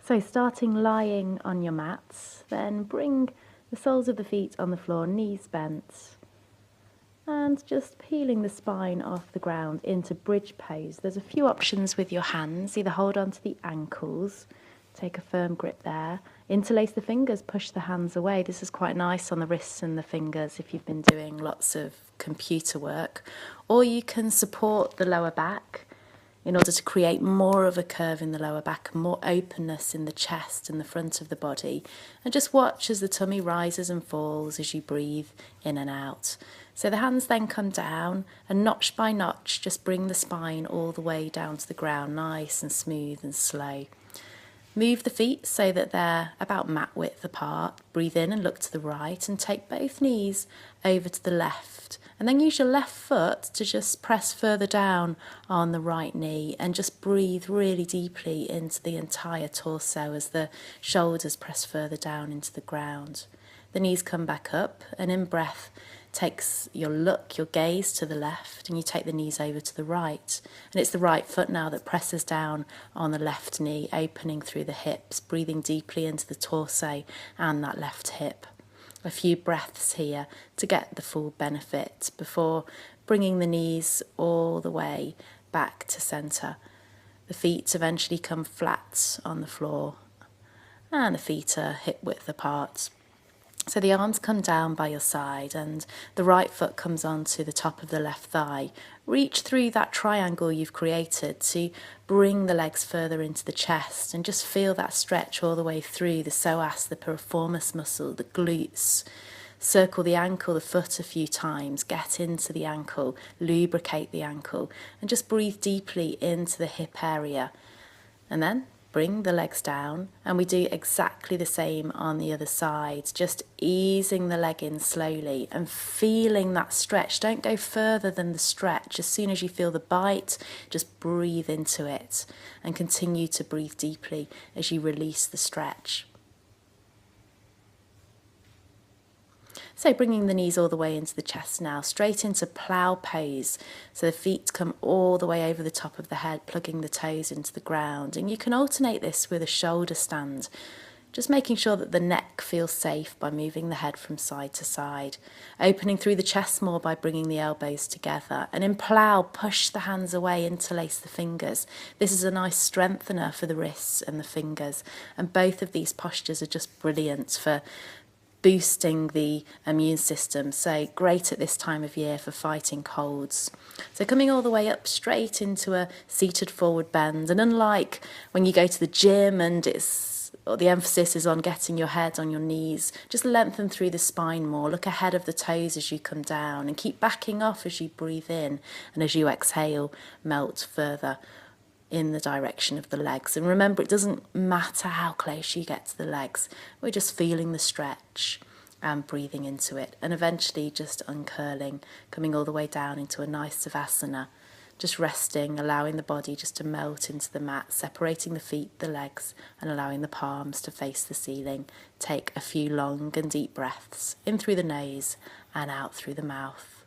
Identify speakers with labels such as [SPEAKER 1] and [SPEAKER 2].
[SPEAKER 1] So starting lying on your mats, then bring the soles of the feet on the floor, knees bent, and just peeling the spine off the ground into bridge pose. There's a few options with your hands. Either hold on to the ankles, take a firm grip there, interlace the fingers, push the hands away. This is quite nice on the wrists and the fingers if you've been doing lots of computer work. Or you can support the lower back in order to create more of a curve in the lower back, more openness in the chest and the front of the body. And just watch as the tummy rises and falls as you breathe in and out. So the hands then come down, and notch by notch, just bring the spine all the way down to the ground, nice and smooth and slow. Move the feet so that they're about mat width apart. Breathe in and look to the right, and take both knees over to the left. And then use your left foot to just press further down on the right knee, and just breathe really deeply into the entire torso as the shoulders press further down into the ground. The knees come back up, and in breath takes your gaze to the left, and you take the knees over to the right. And it's the right foot now that presses down on the left knee, opening through the hips, breathing deeply into the torso and that left hip. A few breaths here to get the full benefit before bringing the knees all the way back to centre. The feet eventually come flat on the floor, and the feet are hip width apart. So the arms come down by your side, and the right foot comes onto the top of the left thigh. Reach through that triangle you've created to bring the legs further into the chest, and just feel that stretch all the way through the psoas, the piriformis muscle, the glutes. Circle the ankle, the foot a few times, get into the ankle, lubricate the ankle, and just breathe deeply into the hip area. And then bring the legs down, and we do exactly the same on the other side, just easing the leg in slowly and feeling that stretch. Don't go further than the stretch. As soon as you feel the bite, just breathe into it and continue to breathe deeply as you release the stretch. So bringing the knees all the way into the chest now, straight into plough pose. So the feet come all the way over the top of the head, plugging the toes into the ground. And you can alternate this with a shoulder stand, just making sure that the neck feels safe by moving the head from side to side. Opening through the chest more by bringing the elbows together. And in plough, push the hands away, interlace the fingers. This is a nice strengthener for the wrists and the fingers. And both of these postures are just brilliant for boosting the immune system, so great at this time of year for fighting colds. So coming all the way up straight into a seated forward bend, and unlike when you go to the gym and the emphasis is on getting your head on your knees, just lengthen through the spine more, look ahead of the toes as you come down, and keep backing off as you breathe in, and as you exhale, melt further in the direction of the legs. And remember, it doesn't matter how close you get to the legs, we're just feeling the stretch and breathing into it, and eventually just uncurling, coming all the way down into a nice savasana, just resting, allowing the body just to melt into the mat, separating the feet, the legs, and allowing the palms to face the ceiling. Take a few long and deep breaths in through the nose and out through the mouth.